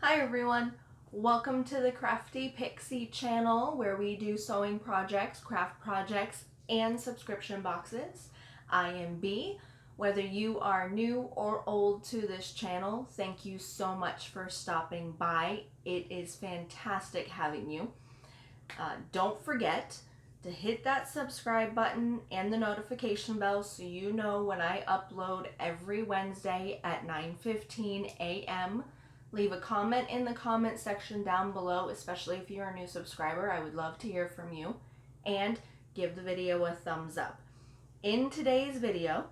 Hi everyone, welcome to the Crafty Pixie channel where we do sewing projects, craft projects, and subscription boxes. I am B. Whether you are new or old to this channel, thank you so much for stopping by. It is fantastic having you. Don't forget to hit that subscribe button and the notification bell so you know when I upload every Wednesday at 9:15 a.m. Leave a comment in the comment section down below, especially if you're a new subscriber. I would love to hear from you. And give the video a thumbs up. In today's video,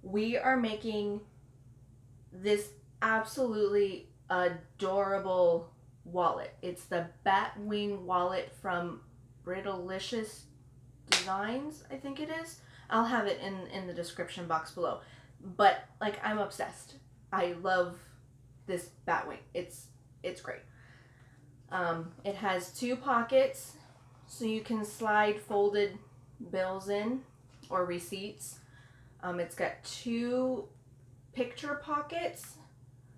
we are making this absolutely adorable wallet. It's the Batwing Wallet from Brittalicious Designs, I think it is. I'll have it in the description box below. But like, I'm obsessed. I love this Batwing. It's great. It has two pockets, so you can slide folded bills in or receipts. It's got two picture pockets,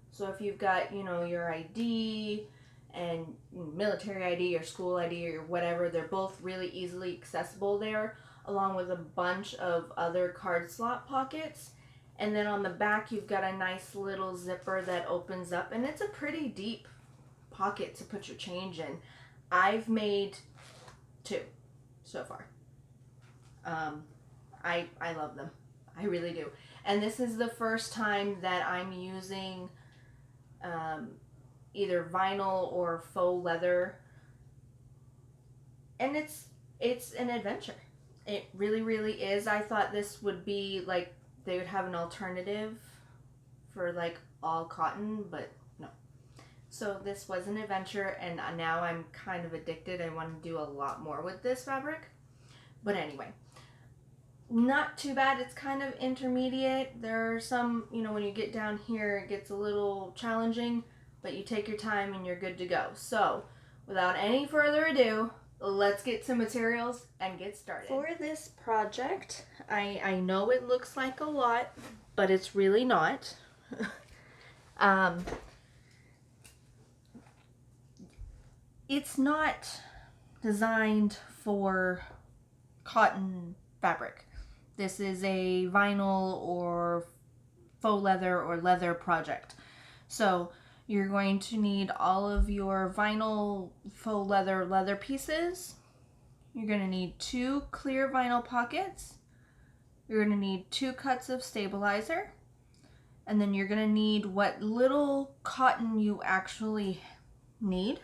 so if you've got, your ID and military ID or school ID or whatever, they're both really easily accessible there, along with a bunch of other card slot pockets. And then on the back, you've got a nice little zipper that opens up, and it's a pretty deep pocket to put your change in. I've made two so far. I love them. I really do. And this is the first time that I'm using either vinyl or faux leather, and it's an adventure. It really is. I thought this would be like they would have an alternative for like all cotton, but no. So this was an adventure, and now I'm kind of addicted. I want to do a lot more with this fabric. But anyway, not too bad. It's kind of intermediate. There are some, when you get down here, it gets a little challenging, but you take your time and you're good to go. So without any further ado, let's get some materials and get started. For this project, I know it looks like a lot, but it's really not. It's not designed for cotton fabric. This is a vinyl or faux leather or leather project. So you're going to need all of your vinyl faux leather pieces. You're going to need two clear vinyl pockets. You're going to need 2 cuts of stabilizer. And then you're going to need what little cotton you actually need.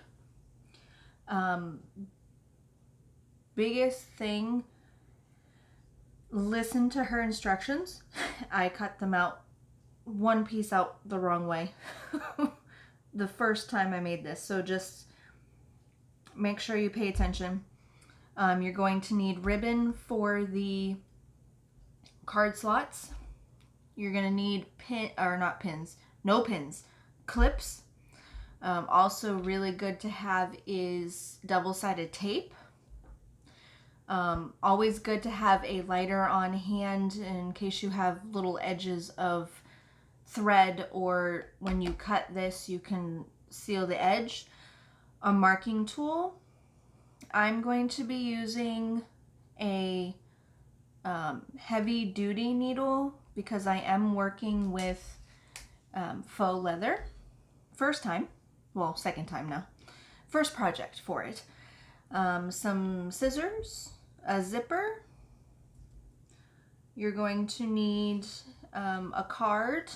Biggest thing, listen to her instructions. I cut them out, one piece out the wrong way the first time I made this, so just make sure you pay attention. You're going to need ribbon for the card slots. You're going to need no pins, clips. Also really good to have is double-sided tape. Always good to have a lighter on hand in case you have little edges of thread, or when you cut this you can seal the edge. A marking tool. I'm going to be using a heavy duty needle because I am working with faux leather. Second time now. First project for it. Some scissors, a zipper. You're going to need a card.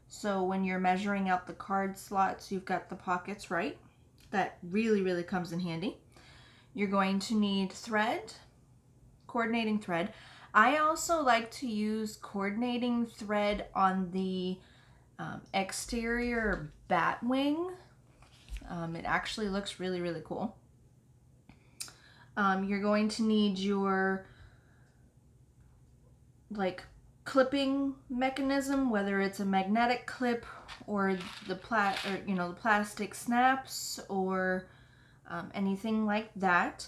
So when you're measuring out the card slots, you've got the pockets right. That really comes in handy. You're going to need thread, coordinating thread. I also like to use coordinating thread on the exterior bat wing. It actually looks really cool. You're going to need your clipping mechanism, whether it's a magnetic clip or the plastic snaps or anything like that.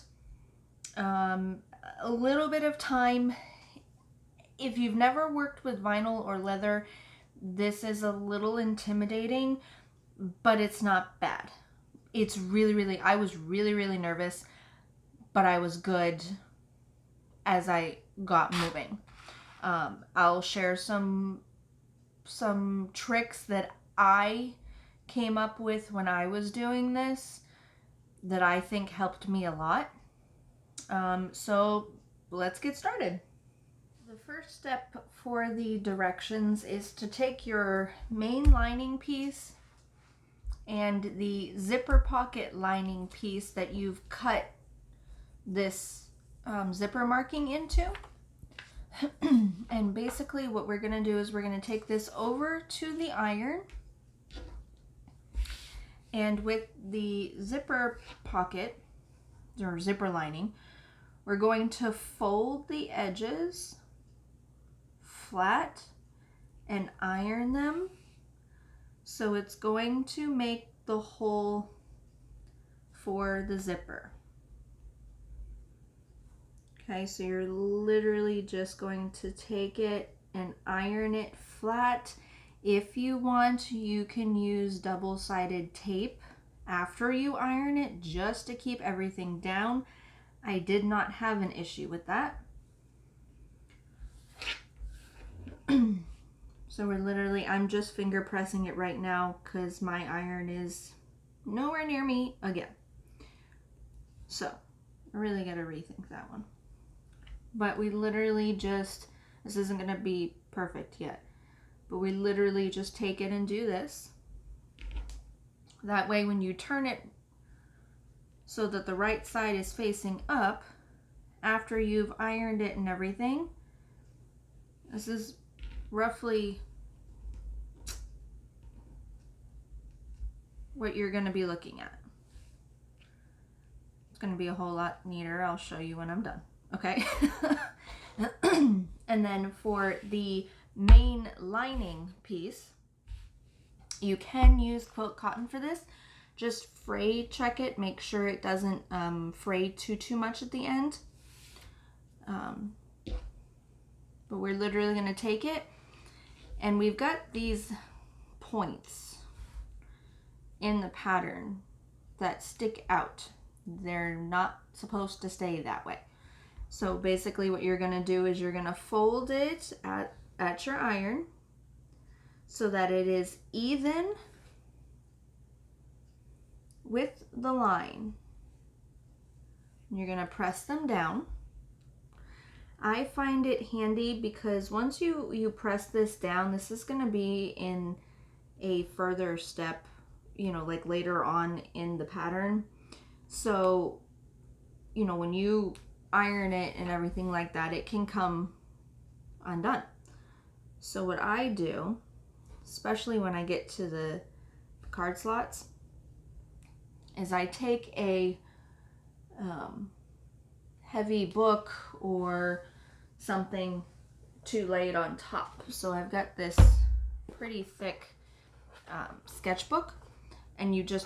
A little bit of time. If you've never worked with vinyl or leather, this is a little intimidating, but it's not bad. It's really, I was really nervous, but I was good as I got moving. I'll share some tricks that I came up with when I was doing this that I think helped me a lot. So let's get started. The first step for the directions is to take your main lining piece and the zipper pocket lining piece that you've cut this zipper marking into. And basically what we're going to do is we're going to take this over to the iron, and with the zipper pocket or zipper lining, we're going to fold the edges flat and iron them, so it's going to make the hole for the zipper. Okay, so you're literally just going to take it and iron it flat. If you want, you can use double-sided tape after you iron it just to keep everything down. I did not have an issue with that. So we're literally, I'm just finger pressing it right now because my iron is nowhere near me again. So I really got to rethink that one. But we literally just, this isn't going to be perfect yet, but we literally just take it and do this. That way when you turn it so that the right side is facing up, after you've ironed it and everything, this is roughly what you're going to be looking at. It's going to be a whole lot neater. I'll show you when I'm done. Okay. And then for the main lining piece, you can use quilt cotton for this. Just fray check it, make sure it doesn't fray too much at the end. But we're literally going to take it, and we've got these points in the pattern that stick out. They're not supposed to stay that way. So basically what you're going to do is you're going to fold it at your iron so that it is even with the line. You're going to press them down. I find it handy because once you press this down, this is going to be in a further step, you know, like later on in the pattern. So, you know, when you iron it and everything like that, it can come undone. So what I do, especially when I get to the card slots, is I take a heavy book or something to lay it on top. So I've got this pretty thick sketchbook, and you just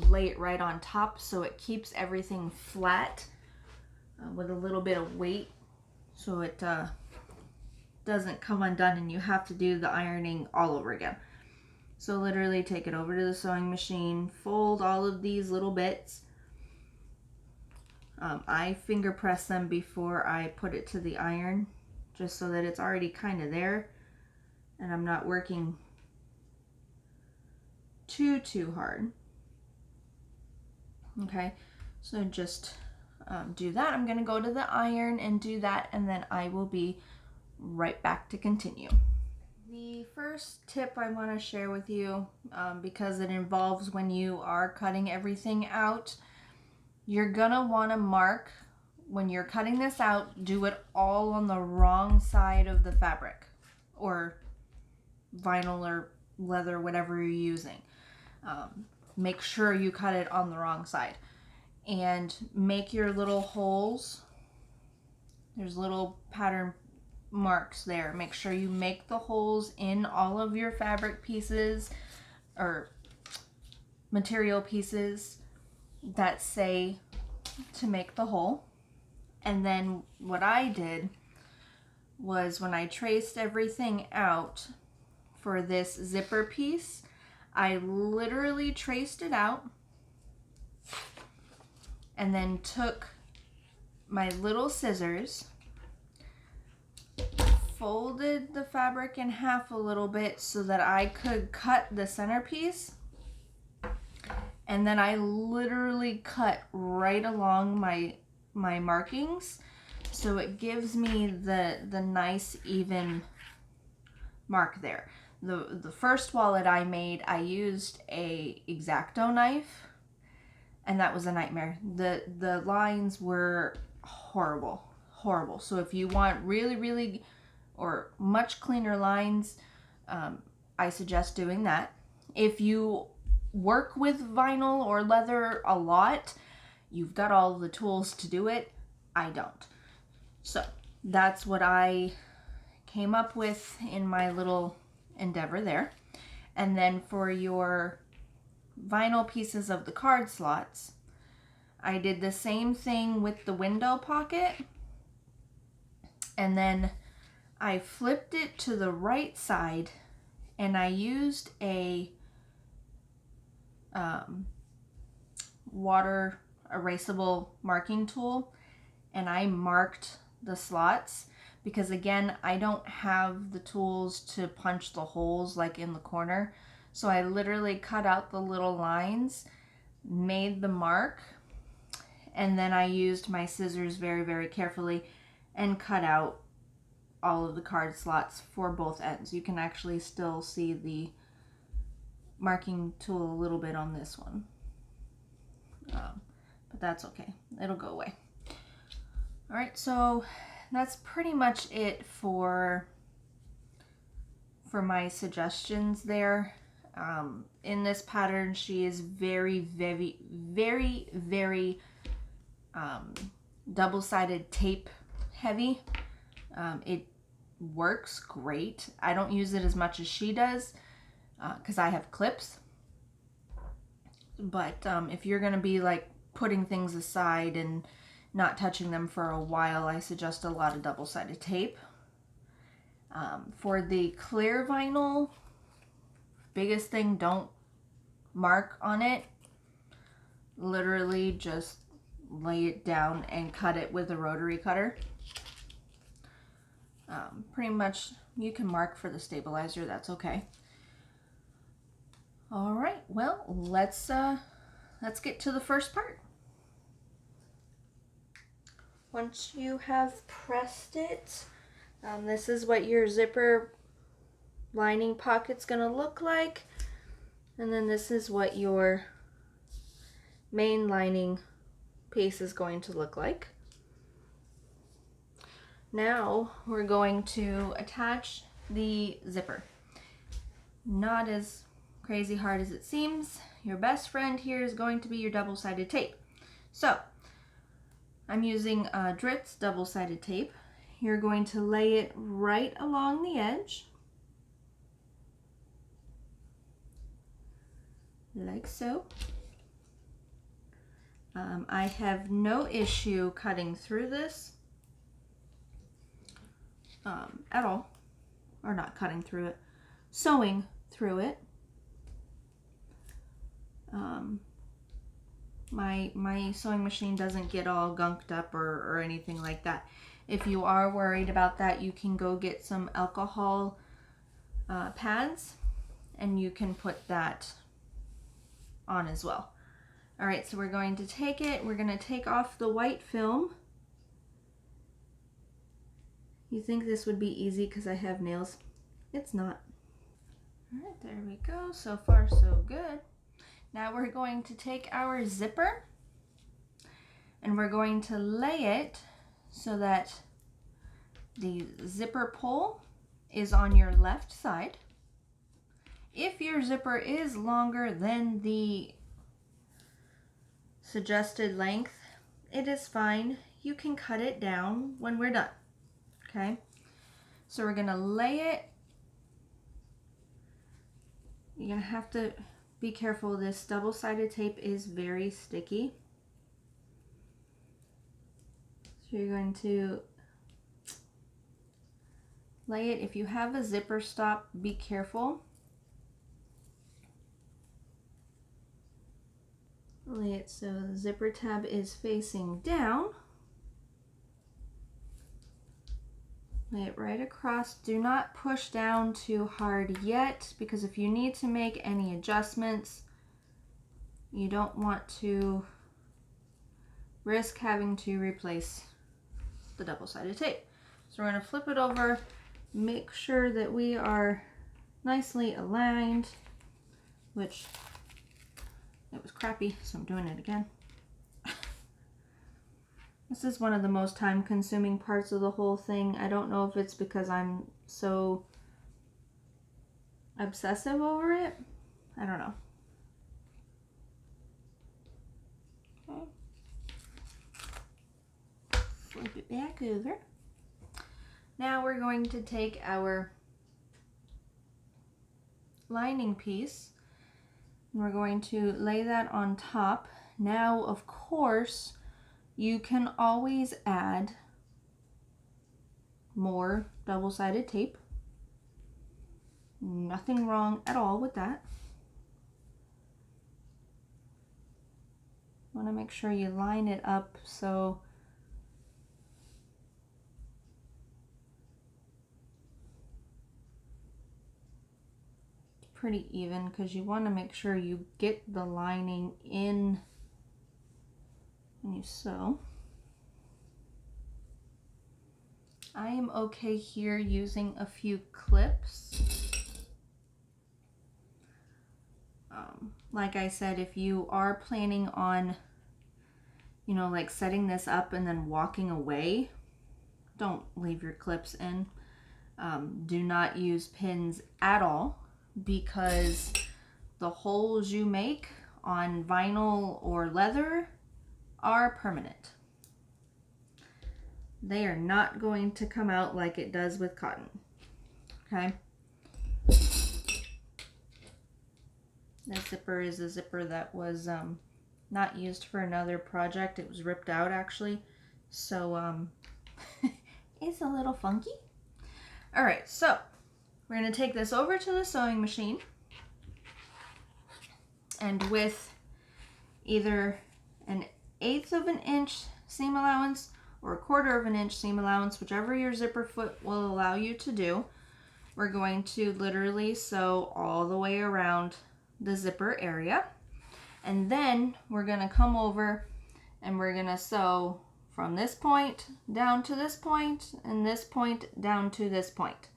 lay it right on top so it keeps everything flat with a little bit of weight, so it doesn't come undone and you have to do the ironing all over again. So literally take it over to the sewing machine, fold all of these little bits. I finger press them before I put it to the iron, just so that it's already kind of there and I'm not working too hard. Okay, so just do that. I'm going to go to the iron and do that, and then I will be right back to continue. The first tip I want to share with you, because it involves when you are cutting everything out, you're going to want to mark when you're cutting this out, do it all on the wrong side of the fabric or vinyl or leather, whatever you're using. Make sure you cut it on the wrong side. And make your little holes. There's little pattern marks there. Make sure you make the holes in all of your fabric pieces or material pieces that say to make the hole. And then what I did was when I traced everything out for this zipper piece, I literally traced it out and then took my little scissors, folded the fabric in half a little bit so that I could cut the centerpiece, and then I literally cut right along my markings, so it gives me the nice even mark there. The first wallet I made, I used a X-Acto knife, and that was a nightmare. The lines were horrible. So if you want really or much cleaner lines, I suggest doing that. If you work with vinyl or leather a lot, you've got all the tools to do it. I don't. So that's what I came up with in my little endeavor there. And then for your vinyl pieces of the card slots, I did the same thing with the window pocket, and then I flipped it to the right side, and I used a water erasable marking tool, and I marked the slots, because again, I don't have the tools to punch the holes like in the corner. So I literally cut out the little lines, made the mark, and then I used my scissors very carefully and cut out all of the card slots for both ends. You can actually still see the marking tool a little bit on this one, but that's okay, it'll go away. All right, so that's pretty much it for my suggestions there. In this pattern, she is very double-sided tape heavy. It works great. I don't use it as much as she does because I have clips. But if you're going to be like putting things aside and not touching them for a while, I suggest a lot of double-sided tape. For the clear vinyl, biggest thing, don't mark on it. Literally just lay it down and cut it with a rotary cutter. Pretty much you can mark for the stabilizer, that's okay. All right, well, let's get to the first part. Once you have pressed it, this is what your zipper lining pocket's gonna look like, and then this is what your main lining piece is going to look like. Now we're going to attach the zipper. Not as crazy hard as it seems. Your best friend here is going to be your double-sided tape. So I'm using Dritz double-sided tape. You're going to lay it right along the edge, like so. I have no issue cutting through this at all, or not cutting through it, sewing through it. My sewing machine doesn't get all gunked up or anything like that. If you are worried about that, you can go get some alcohol pads, and you can put that on as well. All right, so we're going to take it, we're going to take off the white film. You think this would be easy because I have nails? It's not. All right, there we go. So far, so good. Now we're going to take our zipper and we're going to lay it so that the zipper pull is on your left side. If your zipper is longer than the suggested length, it is fine. You can cut it down when we're done. Okay, so we're gonna lay it. You're gonna have to be careful. This double-sided tape is very sticky. So you're going to lay it. If you have a zipper stop, be careful. Lay it so the zipper tab is facing down. Lay it right across. Do not push down too hard yet, because if you need to make any adjustments, you don't want to risk having to replace the double-sided tape. So we're going to flip it over, make sure that we are nicely aligned, which it was crappy, so I'm doing it again. This is one of the most time-consuming parts of the whole thing. I don't know if it's because I'm so obsessive over it. I don't know. Okay. Flip it back over. Now we're going to take our lining piece and we're going to lay that on top. Now, of course, you can always add more double-sided tape. Nothing wrong at all with that. You want to make sure you line it up so it's pretty even, because you want to make sure you get the lining in when you sew. I am okay here using a few clips. Like I said, if you are planning on, you know, like setting this up and then walking away, don't leave your clips in. Do not use pins at all, because the holes you make on vinyl or leather are permanent. They are not going to come out like it does with cotton. Okay? This zipper is a zipper that was not used for another project. It was ripped out actually. So it's a little funky. Alright, so we're going to take this over to the sewing machine. And with either an 1/8 of an inch seam allowance or 1/4 of an inch seam allowance, whichever your zipper foot will allow you to do, we're going to literally sew all the way around the zipper area. And then we're going to come over and we're going to sew from this point down to this point and this point down to this point.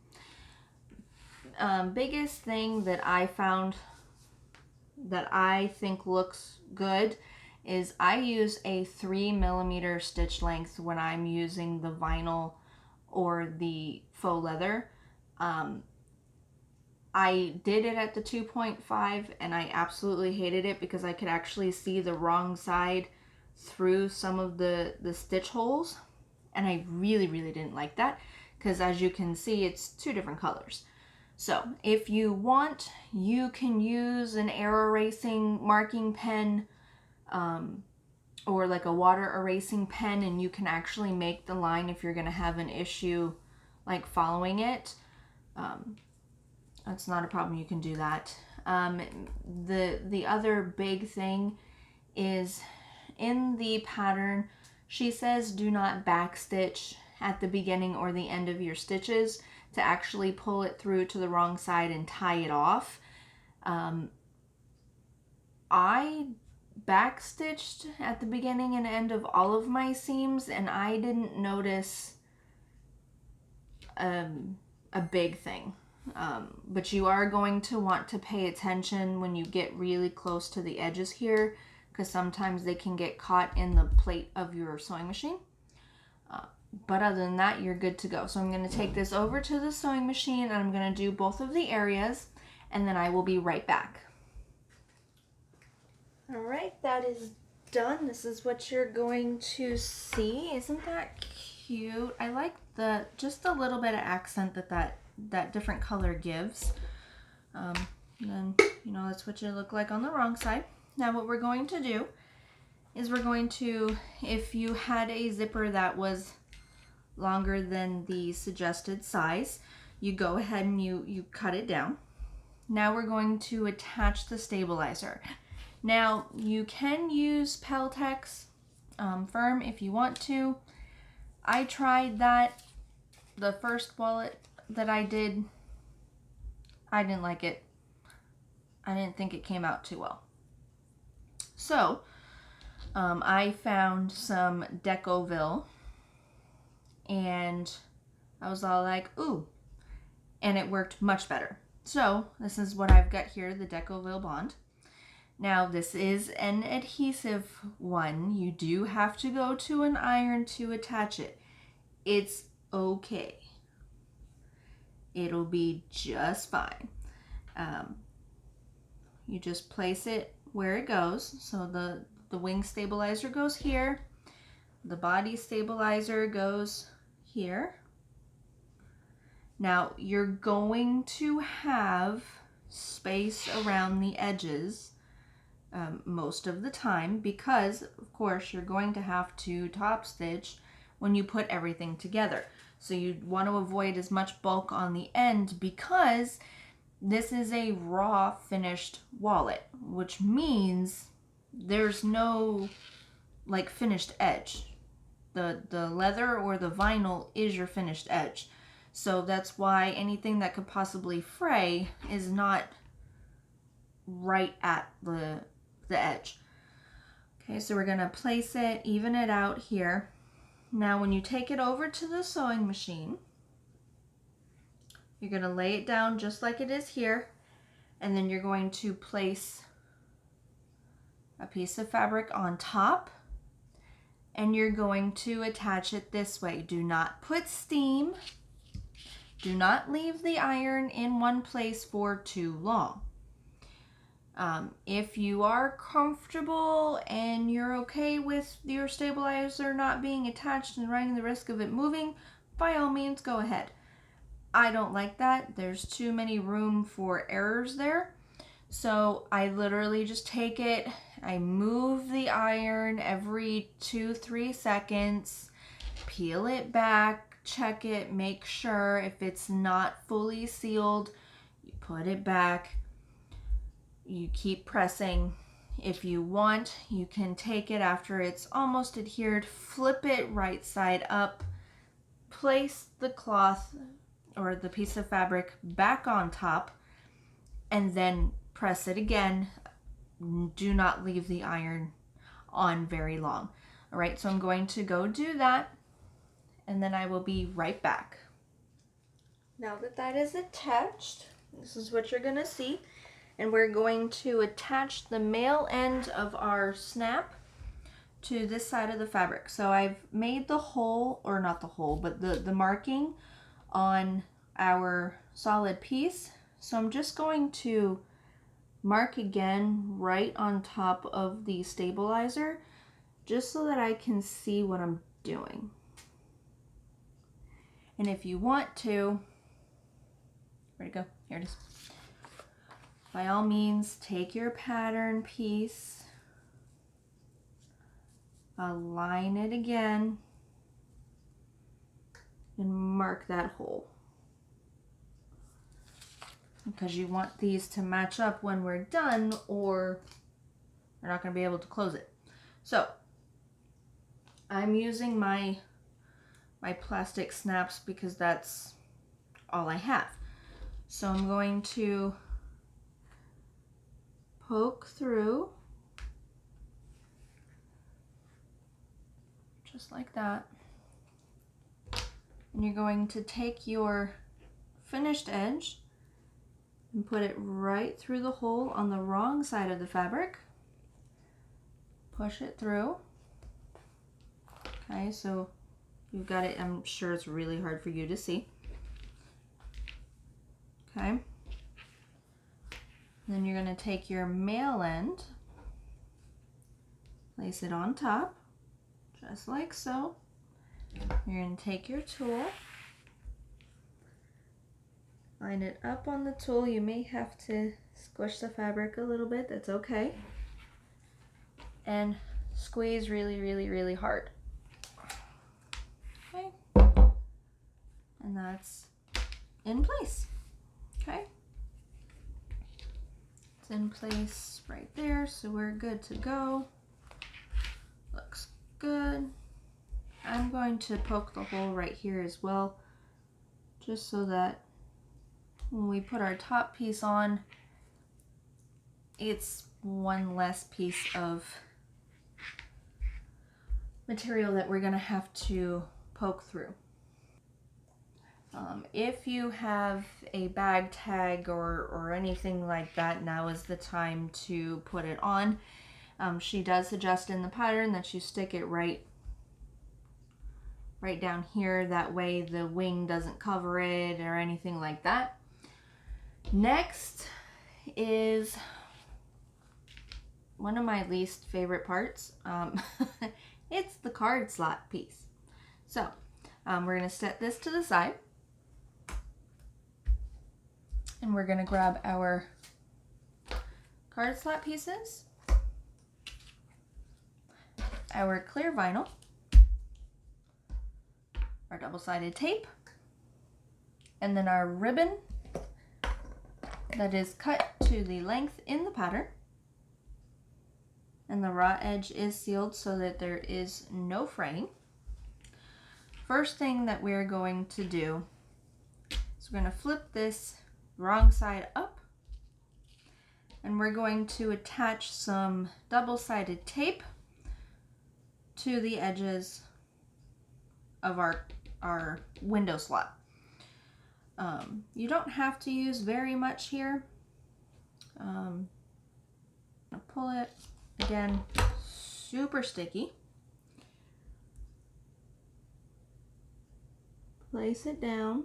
Biggest thing that I found that I think looks good is I use a 3mm stitch length when I'm using the vinyl or the faux leather. I did it at the 2.5 and I absolutely hated it because I could actually see the wrong side through some of the stitch holes, and I really didn't like that, because as you can see, it's 2 different colors. So if you want, you can use an air erasing marking pen or like a water erasing pen, and you can actually make the line if you're going to have an issue like following it. That's not a problem, you can do that. The other big thing is in the pattern, she says do not backstitch at the beginning or the end of your stitches to actually pull it through to the wrong side and tie it off. I backstitched at the beginning and end of all of my seams, and I didn't notice a big thing. But you are going to want to pay attention when you get really close to the edges here, because sometimes they can get caught in the plate of your sewing machine. But other than that, you're good to go. So I'm going to take this over to the sewing machine and I'm going to do both of the areas, and then I will be right back. All right, that is done. This is what you're going to see. Isn't that cute? I like just a little bit of accent that different color gives. And then, you know, that's what you look like on the wrong side. Now what we're going to do is we're going to, if you had a zipper that was longer than the suggested size, you go ahead and you cut it down. Now we're going to attach the stabilizer. Now, you can use Peltex Firm if you want to. I tried that. The first wallet that I did, I didn't like it. I didn't think it came out too well. So, I found some Decoville, and I was all like, ooh, and it worked much better. So, this is what I've got here, the Decoville Bond. Now, this is an adhesive one. You do have to go to an iron to attach it. It's okay. It'll be just fine. You just place it where it goes. So the wing stabilizer goes here. The body stabilizer goes here. Now, you're going to have space around the edges most of the time because, of course, you're going to have to top stitch when you put everything together. So you want to avoid as much bulk on the end because this is a raw finished wallet, which means there's no like finished edge. The leather or the vinyl is your finished edge. So that's why anything that could possibly fray is not right at the edge. Okay, so we're going to place it, even it out here. Now when you take it over to the sewing machine, you're going to lay it down just like it is here, and then you're going to place a piece of fabric on top, and you're going to attach it this way. Do not put steam. Do not leave the iron in one place for too long. If you are comfortable and you're okay with your stabilizer not being attached and running the risk of it moving, by all means go ahead. I don't like that. There's too many room for errors there. So I literally just take it, I move the iron every 2-3 seconds, peel it back, check it, make sure if it's not fully sealed, you put it back. You keep pressing. If you want, you can take it after it's almost adhered, flip it right side up, place the cloth or the piece of fabric back on top, and then press it again. Do not leave the iron on very long. All right, so I'm going to go do that, and then I will be right back. Now that that is attached, this is what you're gonna see. And we're going to attach the male end of our snap to this side of the fabric. So I've made the hole, or not the hole, but the marking on our solid piece. So I'm just going to mark again right on top of the stabilizer, just so that I can see what I'm doing. And if you want to, where'd it go? Here it is. By all means, take your pattern piece, align it again, and mark that hole. Because you want these to match up when we're done, or we're not going to be able to close it. So, I'm using my plastic snaps because that's all I have. So I'm going to poke through just like that, and you're going to take your finished edge and put it right through the hole on the wrong side of the fabric. Push it through. Okay, so you've got it. I'm sure it's really hard for you to see. Okay. Then you're going to take your male end, place it on top, just like so. You're going to take your tool, line it up on the tool. You may have to squish the fabric a little bit, that's okay. And squeeze really, really, really hard. Okay. And that's in place. Okay. It's in place right there, so we're good to go. Looks good. I'm going to poke the hole right here as well, just so that when we put our top piece on, it's one less piece of material that we're going to have to poke through. If you have a bag tag or anything like that, now is the time to put it on. She does suggest in the pattern that you stick it right down here. That way the wing doesn't cover it or anything like that. Next is one of my least favorite parts. It's the card slot piece. So we're going to set this to the side. And we're going to grab our card slot pieces, our clear vinyl, our double-sided tape, and then our ribbon that is cut to the length in the pattern. And the raw edge is sealed so that there is no fraying. First thing that we're going to do is we're going to flip this wrong side up, and we're going to attach some double-sided tape to the edges of our window slot. You don't have to use very much here. I'm gonna pull it again, super sticky. Place it down.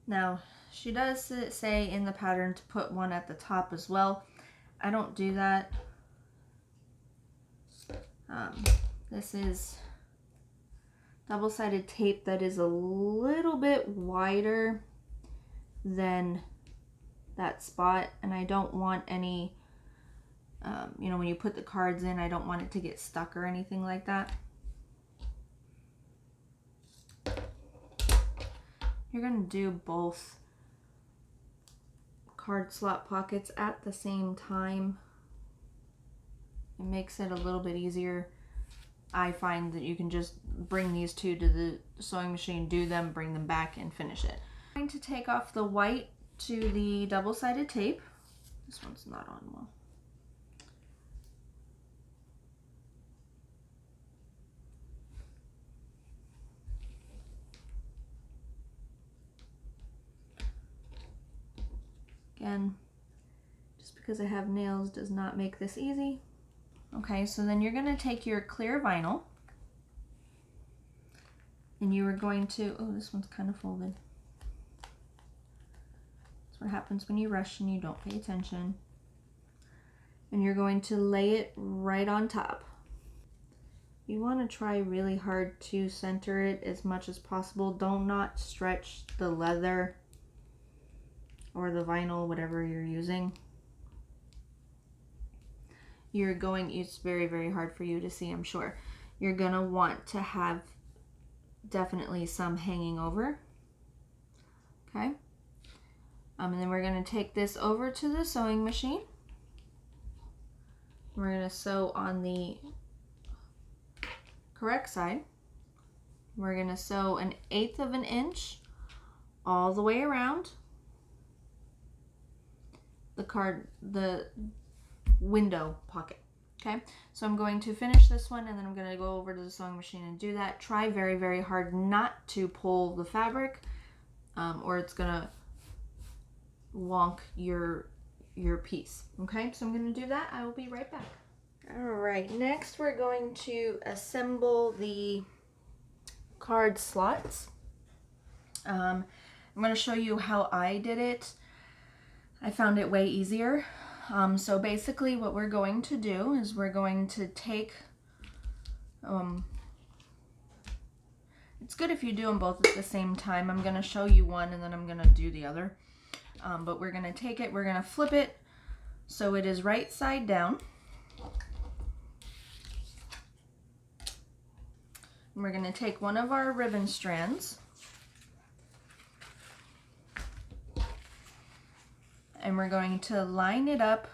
Now, she does say in the pattern to put one at the top as well. I don't do that. This is double-sided tape that is a little bit wider than that spot, and I don't want any, you know, when you put the cards in, I don't want it to get stuck or anything like that. You're going to do both card slot pockets at the same time. It makes it a little bit easier. I find that you can just bring these two to the sewing machine, do them, bring them back, and finish it. I'm going to take off the white to the double-sided tape. This one's not on well. Again, just because I have nails does not make this easy. Okay, so then you're going to take your clear vinyl and you are going to, oh, this one's kind of folded. That's what happens when you rush and you don't pay attention. And you're going to lay it right on top. You want to try really hard to center it as much as possible. Don't not stretch the leather or the vinyl, whatever you're using. It's very, very hard for you to see, I'm sure. You're gonna want to have definitely some hanging over. Okay. And then we're gonna take this over to the sewing machine. We're gonna sew on the correct side. We're gonna sew 1/8 of an inch all the way around the window pocket. Okay, so I'm going to finish this one and then I'm going to go over to the sewing machine and do that. Try very, very hard not to pull the fabric or it's going to wonk your piece. Okay, so I'm going to do that. I will be right back. All right, next we're going to assemble the card slots. I'm going to show you how I did it. I found it way easier. So basically what we're going to do is we're going to take, it's good if you do them both at the same time. I'm going to show you one and then I'm going to do the other. But we're going to take it, we're going to flip it so it is right side down. And we're going to take one of our ribbon strands and we're going to line it up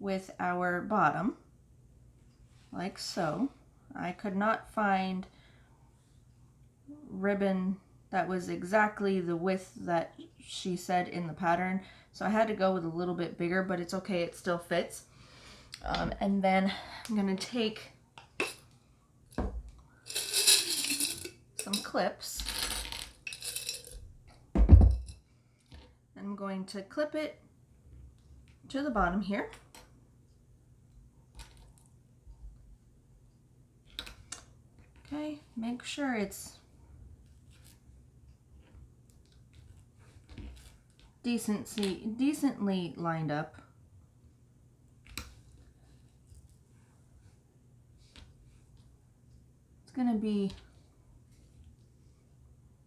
with our bottom, like so. I could not find ribbon that was exactly the width that she said in the pattern, so I had to go with a little bit bigger, but it's okay, it still fits. And then I'm gonna take some clips. I'm going to clip it to the bottom here. Okay, make sure it's decently lined up. It's going to be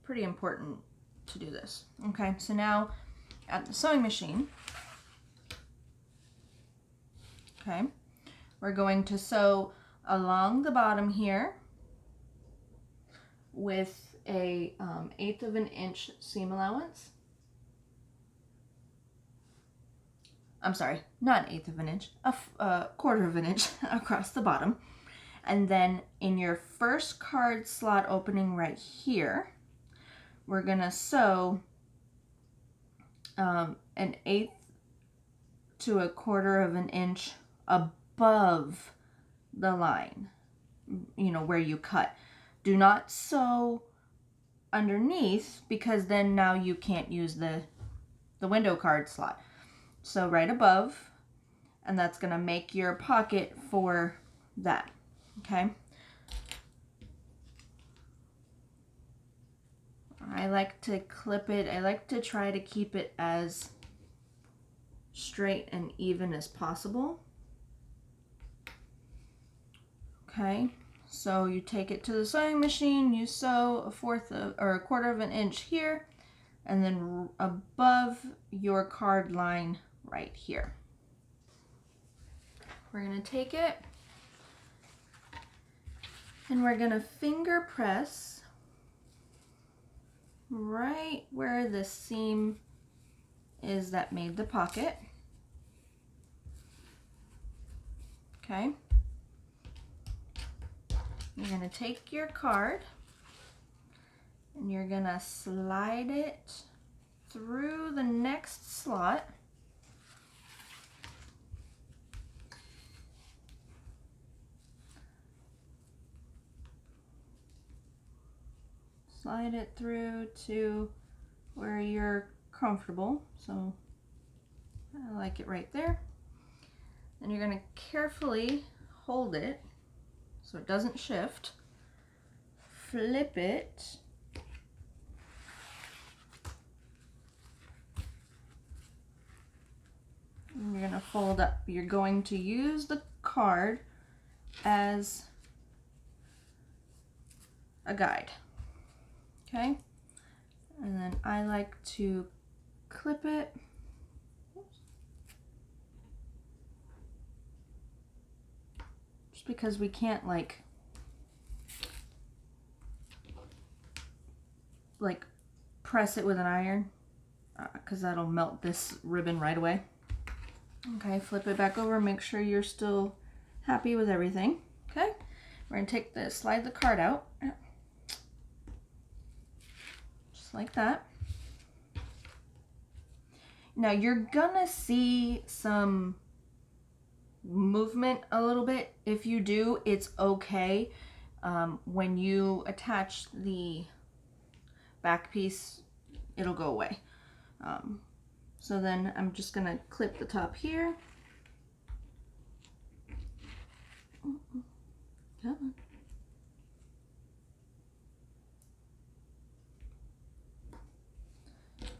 pretty important to do this. Okay, so now at the sewing machine, okay, we're going to sew along the bottom here with a 1/8 of an inch seam allowance. I'm sorry, not 1/8 of an inch, a 1/4 of an inch across the bottom. And then in your first card slot opening right here, we're gonna sew an 1/8 to a 1/4 of an inch above the line, you know, where you cut. Do not sew underneath, because then now you can't use the window card slot. So right above, and that's gonna make your pocket for that, okay? I like to clip it. I like to try to keep it as straight and even as possible. Okay, so you take it to the sewing machine, you sew a 1/4 of an inch here, and then above your card line right here. We're gonna take it and we're gonna finger press right where the seam is that made the pocket. Okay. You're gonna take your card and you're gonna slide it through the next slot. Slide it through to where you're comfortable. So I like it right there. And you're gonna carefully hold it so it doesn't shift. Flip it. And you're gonna fold up. You're going to use the card as a guide. Okay? And then I like to clip it. Just because we can't like press it with an iron, because that'll melt this ribbon right away. Okay, flip it back over, make sure you're still happy with everything. Okay, we're gonna take the, slide the card out, just like that. Now you're gonna see some movement a little bit. If you do, it's okay. When you attach the back piece, it'll go away. So then I'm just gonna clip the top here. Come on.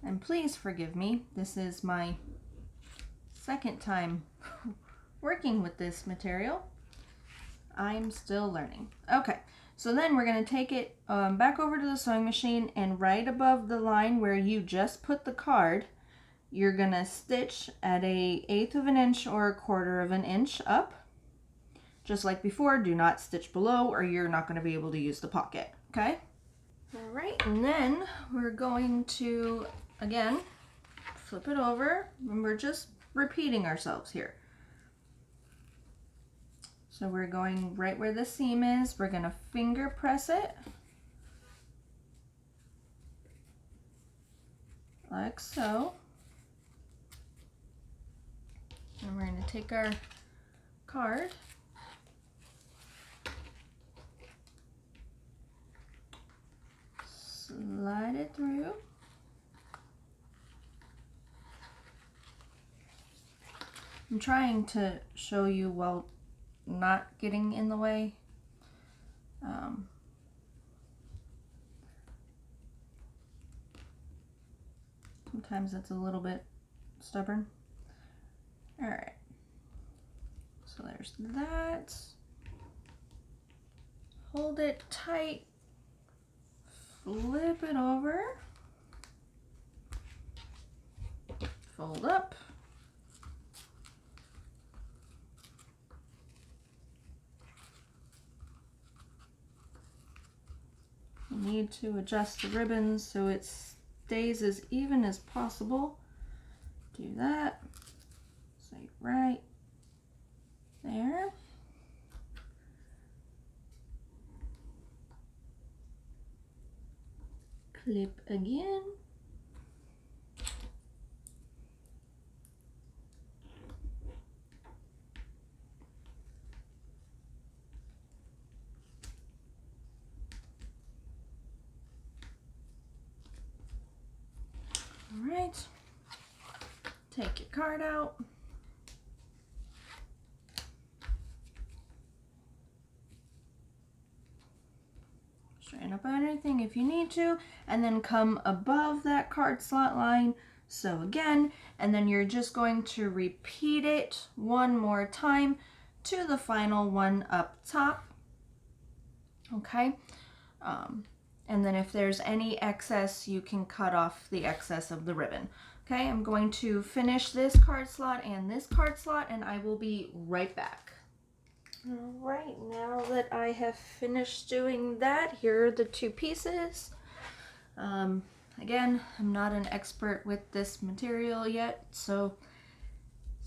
And please forgive me, this is my second time working with this material. I'm still learning. Okay, so then we're gonna take it back over to the sewing machine, and right above the line where you just put the card, you're gonna stitch at a 1/8 of an inch or a 1/4 of an inch up. Just like before, do not stitch below or you're not gonna be able to use the pocket, okay? All right, and then we're going to, again, flip it over, and we're just repeating ourselves here. So we're going right where the seam is. We're going to finger press it like so. And we're going to take our card, slide it through. I'm trying to show you while not getting in the way. Sometimes it's a little bit stubborn. All right, so there's that. Hold it tight, flip it over, fold up, you need to adjust the ribbons so it stays as even as possible. Do that, say right there. Clip again. All right, take your card out. Straighten up anything if you need to, and then come above that card slot line. So again, and then you're just going to repeat it one more time to the final one up top. Okay. And then if there's any excess, you can cut off the excess of the ribbon. Okay, I'm going to finish this card slot and this card slot, and I will be right back. All right, now that I have finished doing that, here are the two pieces. Again, I'm not an expert with this material yet, so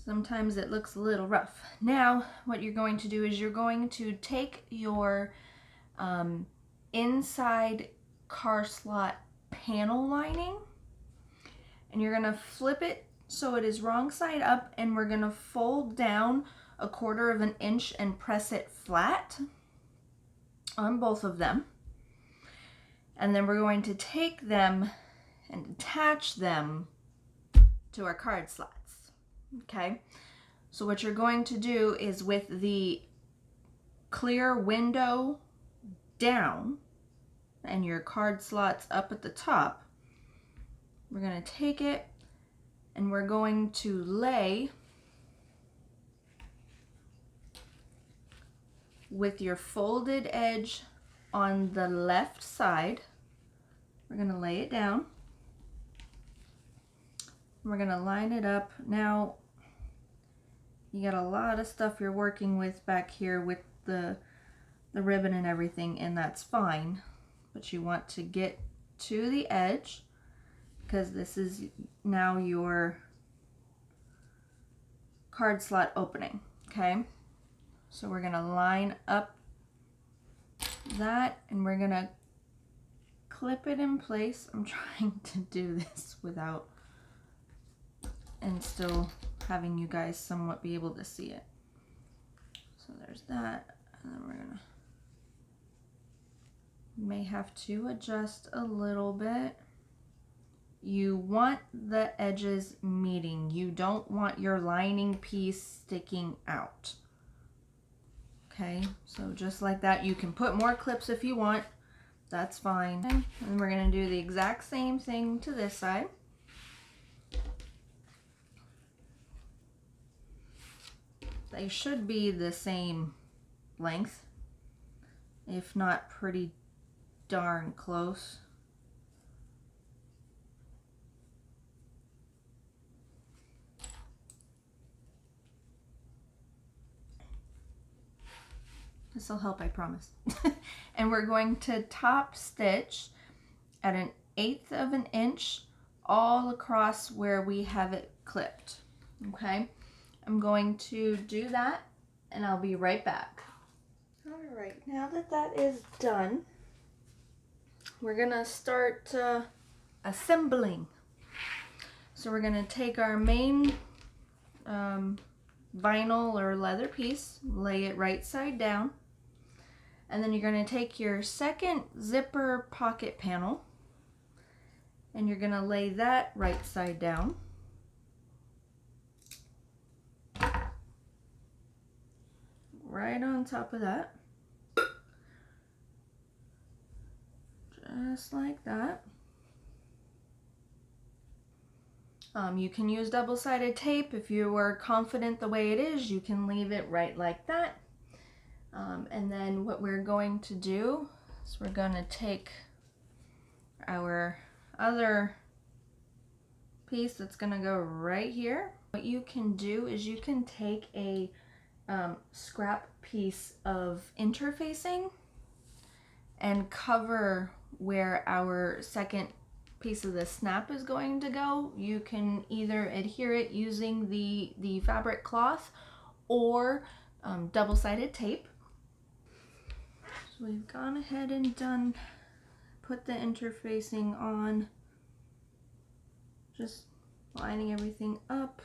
sometimes it looks a little rough. Now, what you're going to do is you're going to take your inside car slot panel lining, and you're going to flip it so it is wrong side up, and we're going to fold down 1/4 of an inch and press it flat on both of them. And then we're going to take them and attach them to our card slots. Okay, so what you're going to do is with the clear window down and your card slots up at the top, we're going to take it and we're going to lay with your folded edge on the left side. We're going to lay it down. We're going to line it up. Now, you got a lot of stuff you're working with back here with the ribbon and everything, and that's fine. But you want to get to the edge because this is now your card slot opening, okay? So we're gonna line up that and we're gonna clip it in place. I'm trying to do this without and still having you guys somewhat be able to see it. So there's that, and then we're gonna may have to adjust a little bit. You want the edges meeting. You don't want your lining piece sticking out. Okay, so just like that. You can put more clips if you want. That's fine. And we're going to do the exact same thing to this side. They should be the same length, if not pretty darn close. This will help, I promise. And we're going to top stitch at 1/8 of an inch all across where we have it clipped. Okay, I'm going to do that and I'll be right back. All right, now that that is done, we're gonna start assembling. So we're gonna take our main vinyl or leather piece, lay it right side down, and then you're gonna take your second zipper pocket panel and you're gonna lay that right side down. Right on top of that. Just like that. You can use double-sided tape. If you are confident the way it is, you can leave it right like that. And then what we're going to do is we're going to take our other piece that's going to go right here. What you can do is you can take a scrap piece of interfacing and cover where our second piece of the snap is going to go. You can either adhere it using the fabric cloth or double-sided tape. So we've gone ahead and put the interfacing on, just lining everything up.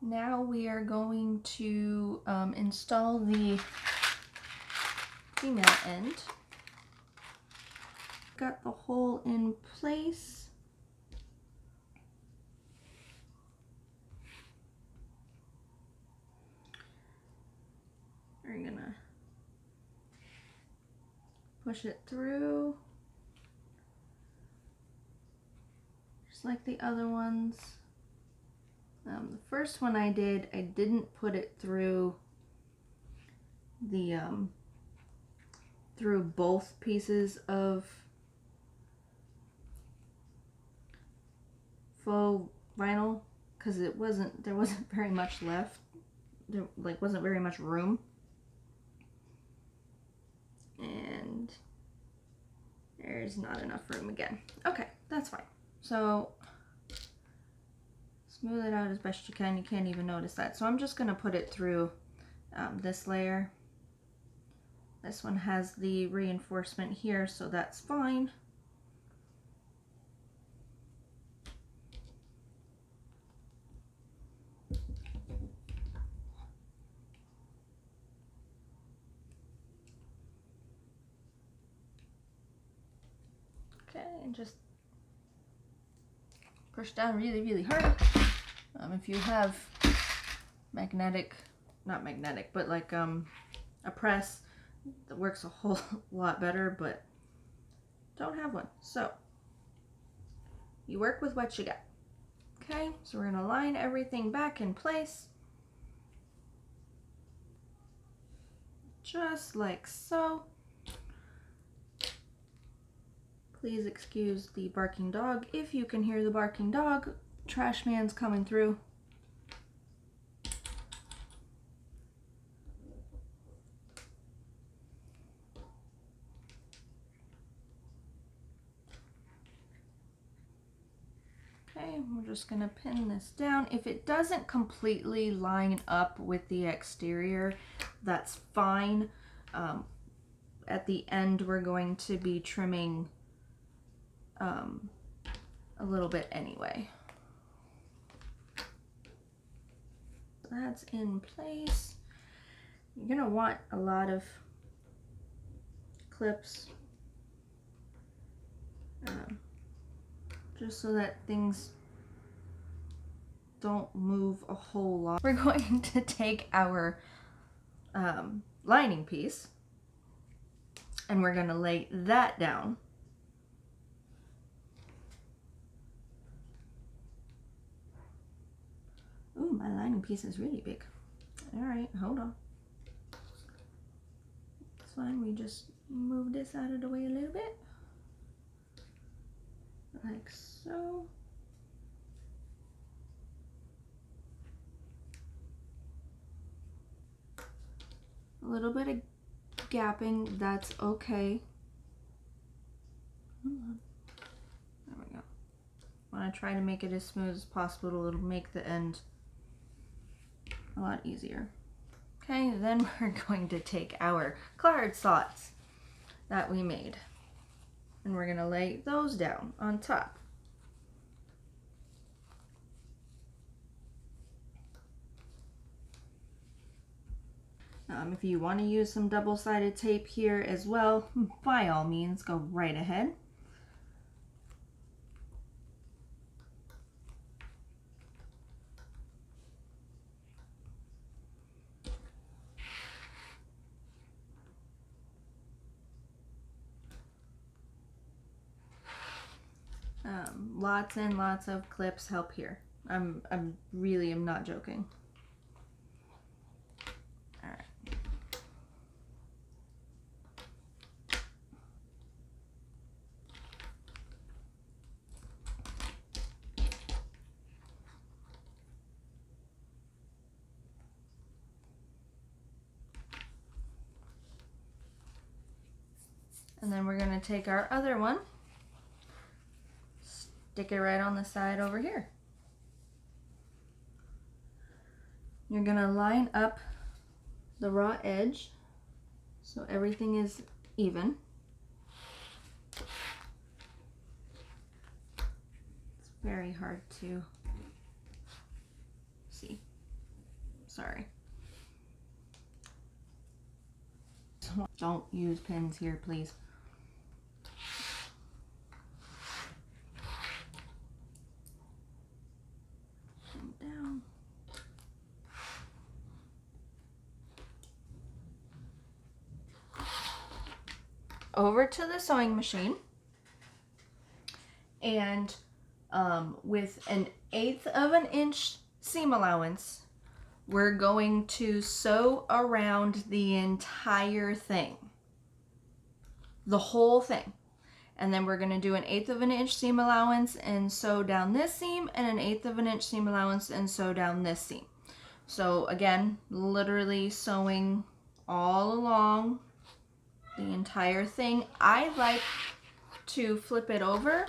Now we are going to install the female end. Got the hole in place. We're gonna push it through, just like the other ones. The first one I didn't put it through the through both pieces of faux vinyl because there wasn't very much left. There wasn't very much room, and there's not enough room again. Okay, that's fine. So smooth it out as best you can. You can't even notice that. So I'm just going to put it through this layer. This one has the reinforcement here, so that's fine. Okay, and just push down really, really hard. If you have not magnetic, but like a press that works a whole lot better, but don't have one. So you work with what you got. Okay, so we're gonna line everything back in place. Just like so. Please excuse the barking dog. If you can hear the barking dog, trash man's coming through. Okay, we're just gonna pin this down. If it doesn't completely line up with the exterior, that's fine. At the end, we're going to be trimming a little bit anyway. That's in place. You're gonna want a lot of clips, just so that things don't move a whole lot. We're going to take our lining piece and we're gonna lay that down. Ooh, my lining piece is really big. All right, hold on. It's fine, we just move this out of the way a little bit. Like so. A little bit of gapping, that's okay. There we go. I want to try to make it as smooth as possible. It'll make the end a lot easier. Okay, then we're going to take our card slots that we made, and we're going to lay those down on top. If you want to use some double-sided tape here as well, by all means, go right ahead. Lots and lots of clips help here. I'm really am not joking. All right. And then we're going to take our other one, stick it right on the side over here. You're going to line up the raw edge so everything is even. It's very hard to see. Sorry. Don't use pins here, please. Down. Over to the sewing machine, and with an 1/8 of an inch seam allowance, we're going to sew around the entire thing, the whole thing. And then we're going to do an 1/8 of an inch seam allowance and sew down this seam, and an 1/8 of an inch seam allowance and sew down this seam. So again, literally sewing all along the entire thing. I like to flip it over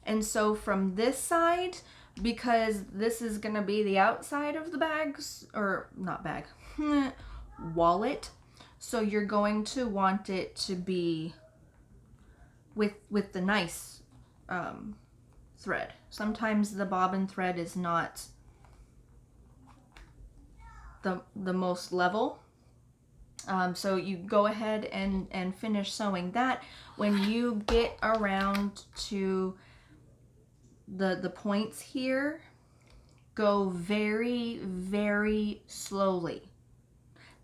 and sew from this side, because this is going to be the outside of the bags, or not bag, wallet. So you're going to want it to be with the nice thread. Sometimes the bobbin thread is not the most level. So you go ahead and finish sewing that. When you get around to the points here, go very, very slowly.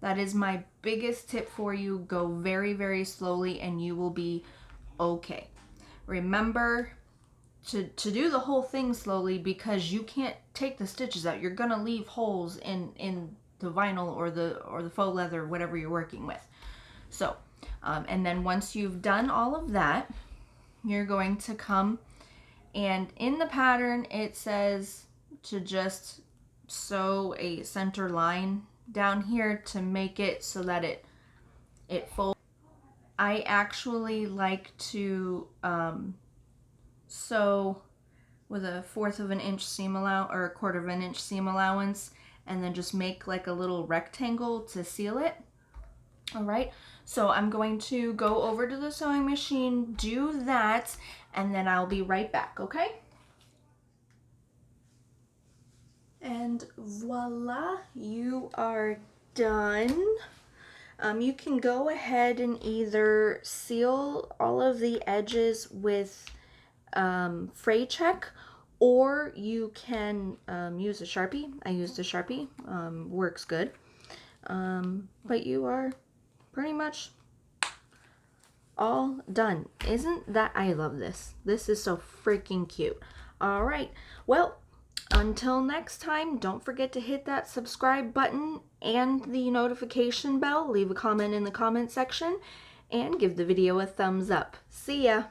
That is my biggest tip for you. Go very, very slowly and you will be okay. Remember to do the whole thing slowly, because you can't take the stitches out. You're gonna leave holes in the vinyl or the faux leather, whatever you're working with. So, and then once you've done all of that, you're going to come, and in the pattern it says to just sew a center line down here to make it so that it folds. I actually like to sew with a 1/4 of an inch seam allowance, or a 1/4 of an inch seam allowance, and then just make like a little rectangle to seal it. All right, so I'm going to go over to the sewing machine, do that, and then I'll be right back, okay? And voila, you are done. You can go ahead and either seal all of the edges with fray check, or you can use a Sharpie. I used a Sharpie, works good. But you are pretty much all done. Isn't that, I love this. This is so freaking cute. All right, well, until next time, don't forget to hit that subscribe button and the notification bell. Leave a comment in the comment section and give the video a thumbs up. See ya.